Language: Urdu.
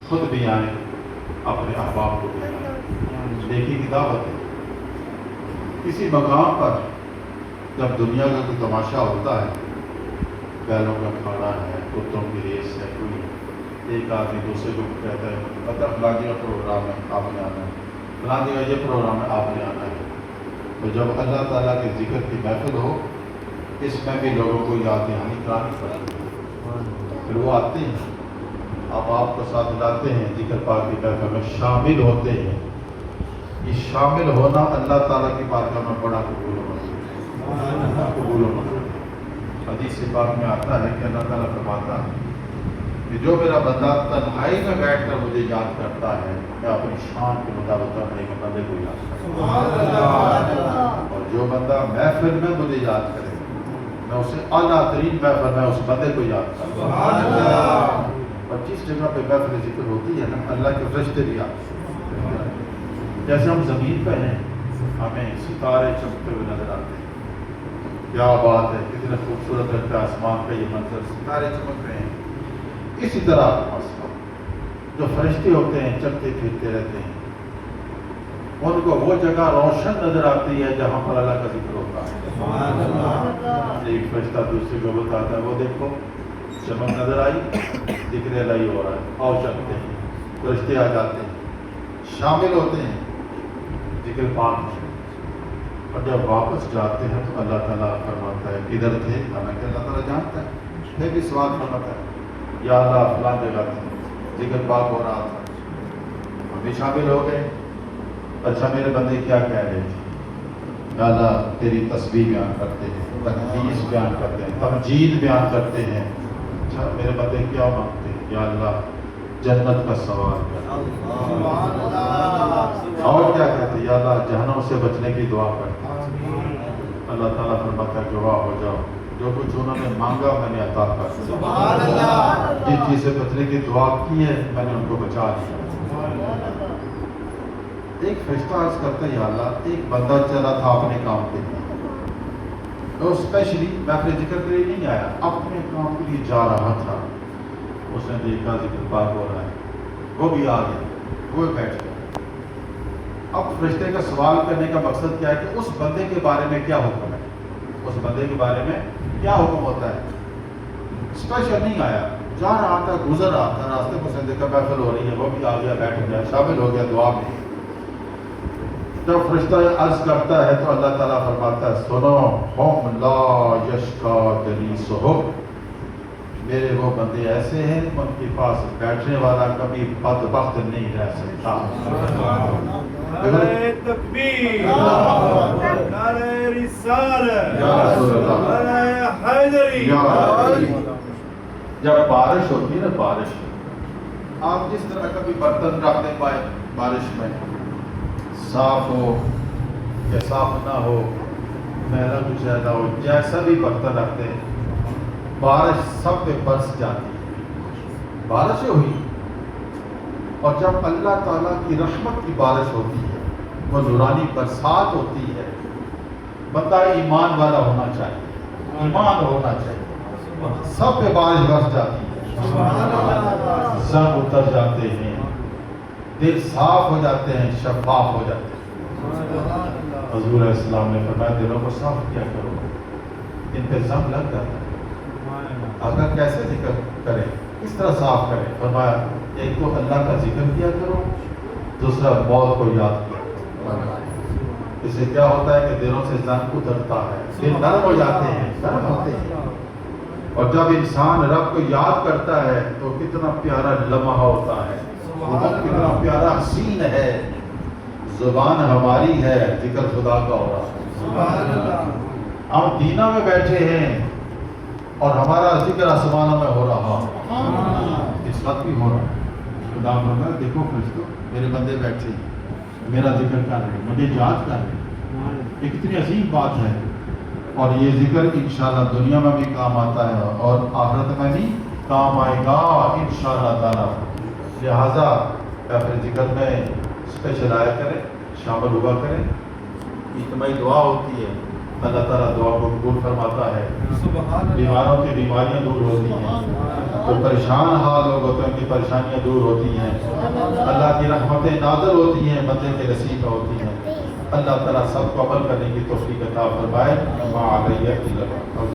خود بھی آئیں، اپنے احباب کو بھی آئیں۔ نیکی کی دعوت ہے۔ کسی مقام پر جب دنیا کا کوئی تماشا ہوتا ہے، بیلوں کا کھانا ہے، کتوں کی ریس ہے، کوئی ایک آدمی دوسرے کو کہتا ہے پتہ فلاں جگہ پروگرام ہے، آپ نے آنا ہے، فلاں جگہ یہ پروگرام ہے، آپ نے آنا ہے۔ تو جب اللہ تعالیٰ کے ذکر کی محفل ہو، اس میں بھی لوگوں کو یاد دہانی کرانی پڑتی ہے، پھر وہ آتے ہیں، آپ کو ساتھ لاتے ہیں، ذکر پاک کی محفل میں شامل ہوتے ہیں۔ یہ شامل ہونا اللہ تعالیٰ کی بارگاہ میں بڑا قبول ہونا۔ حدیث پاک میں آتا ہے کہ اللہ تعالیٰ فرماتا ہے کہ جو میرا بندہ تنہائی میں بیٹھ کر مجھے یاد کرتا ہے، میں اپنی شان کے مطابق اپنے بندے کو یاد کرتا ہوں، اور جو بندہ محفل میں مجھے یاد کرے، میں اسے اعلیٰ ترین محفل میں اس بندے کو یاد کرتا ہوں۔ اور جس جگہ پہ محفل ذکر ہوتی ہے نا، اللہ کے فرشتے بھی آتے ہیں۔ جیسے ہم زمین پہ ہیں، ہمیں ستارے چمکتے ہوئے نظر آتے ہیں، کیا بات ہے، کتنا خوبصورت لگتا ہے آسمان کا یہ منظر، ستارے چمک رہے ہیں۔ اسی طرح جو فرشتے ہوتے ہیں چلتے پھرتے رہتے ہیں، ان کو وہ جگہ روشن نظر آتی ہے جہاں پر اللہ کا ذکر ہوتا ہے۔ ایک فرشتہ دوسرے کو بتاتا ہے، وہ دیکھو چمک نظر آئی، ذکر الہی ہو رہا ہے، آؤ چلتے ہیں۔ فرشتے آ جاتے ہیں، شامل ہوتے ہیں ذکر پاک میں، اور جب واپس جاتے ہیں تو اللہ تعالیٰ فرماتا ہے کدھر تھے، حالانکہ اللہ تعالیٰ جانتا ہے، پھر بھی سوال فرماتا ہے یا اللہ فلاں جگہ تھے، ذکر پاک ہو رہا تھا، ہم بھی شامل ہو گئے۔ اچھا میرے بندے کیا کہہ رہے تھے؟ یا اللہ تیری تسبیح بیان کرتے ہیں، تقدیس بیان کرتے ہیں، تمجید بیان کرتے ہیں۔ اچھا میرے بندے کیا مانگتے ہیں؟ یا اللہ جنت کا سوال کر، اور کیا کہتے ہیں؟ یا اللہ جہنم سے بچنے کی دعا کرتے ہیں۔ اللہ تعالیٰ فرماتا ہے گواہ ہو جاؤ، جو کچھ انہوں نے مانگا میں نے عطا کر دیا، جس چیز سے بچنے کی دعا کی ہے میں نے ان کو بچا دیا۔ ایک فرشتہ عرض کرتا ہے یا اللہ ایک بندہ چلا تھا اپنے کام کے لیے، تو اسپیشلی محفل ذکر کے لیے نہیں آیا، اپنے کام کے لیے جا رہا تھا، اس نے دیکھا ذکر پاک ہو رہا ہے، وہ بھی آ گیا، وہ بیٹھ گیا۔ اب فرشتے کا سوال کرنے کا مقصد کیا ہے کہ اس بندے کے بارے میں کیا حکم ہے، اس بندے کے بارے میں کیا حکم ہوتا ہے۔ اسپیشل نہیں آیا، جا رہا تھا، گزر رہا تھا، راستے میں سے دیکھا محفل ہو رہی ہے، وہ بھی آ گیا، بیٹھ گیا، شامل ہو گیا دعا میں۔ جب فرشتہ عرض کرتا ہے تو اللہ تعالیٰ فرماتا ہے سنو ہم لا یشقا جلیسہم، میرے وہ بندے ایسے ہیں ان کے پاس بیٹھنے والا کبھی بدبخت نہیں رہ سکتا۔ نعرہ تکبیر، نعرہ رسالت، نعرہ حیدری۔ جب بارش ہوتی ہے نا، بارش آپ جس طرح کبھی برتن رکھ دیں بارش میں، صاف ہو یا صاف نہ ہو، میلا کچھ ایسا ہو، جیسا بھی برتن رکھتے ہیں، بارش سب پہ برس جاتی ہے، بارش ہوئی۔ اور جب اللہ تعالیٰ کی رحمت کی بارش ہوتی ہے، وہ نورانی برسات ہوتی ہے، بندہ ایمان والا ہونا چاہیے، ایمان ہونا چاہیے، سب پہ بارش برس جاتی ہے، زنگ اتر جاتے ہیں، دل صاف ہو جاتے ہیں، شفاف ہو جاتے ہیں۔ حضور علیہ السلام نے فرمایا دلوں کو صاف کیا کرو، ان پہ زنگ لگ جاتا ہے۔ اگر کیسے ذکر کریں، کس طرح صاف کریں؟ فرمایا ایک تو اللہ کا ذکر کیا کرو، دوسرا موت کو یاد کرو۔ اس سے کیا ہوتا ہے کہ دلوں سے زنگ اترتا ہے، دل نرم ہو جاتے ہیں، نرم ہوتے ہیں۔ اور جب انسان رب کو یاد کرتا ہے تو کتنا پیارا لمحہ ہوتا ہے، کتنا پیارا حسین ہے، زبان ہماری ہے ذکر خدا کا ہو رہا۔ ہم دینا میں بیٹھے ہیں اور ہمارا ذکر آسمانوں میں ہو رہا، اس وقت بھی ہو رہا۔ خدا فرماتا ہے دیکھو فرشتوں میرے بندے بیٹھے ہیں، میرا ذکر کر رہے ہیں، مجھے یاد کر رہے ہیں۔ یہ کتنی عظیم بات ہے، اور یہ ذکر انشاءاللہ دنیا میں بھی کام آتا ہے اور آخرت میں بھی کام آئے گا انشاءاللہ تعالیٰ۔ لہٰذا اپنے ذکر میں اسپیشل آیا کریں، شامل ہوا کریں۔ اجتماعی دعا ہوتی ہے، اللہ تعالیٰ دعا کو قبول فرماتا ہے، سبحان بیماروں کی بیماریاں دور ہوتی ہیں، جو پریشان حال لوگ ہوتے ہیں ان کی پریشانیاں دور ہوتی ہیں، اللہ کی رحمتیں نازل ہوتی ہیں، بندے کے نصیب میں ہوتی ہیں۔ اللہ تعالیٰ سب کو عمل کرنے کی توفیق عطا فرمائے۔ ما علیہ الا البلاغ۔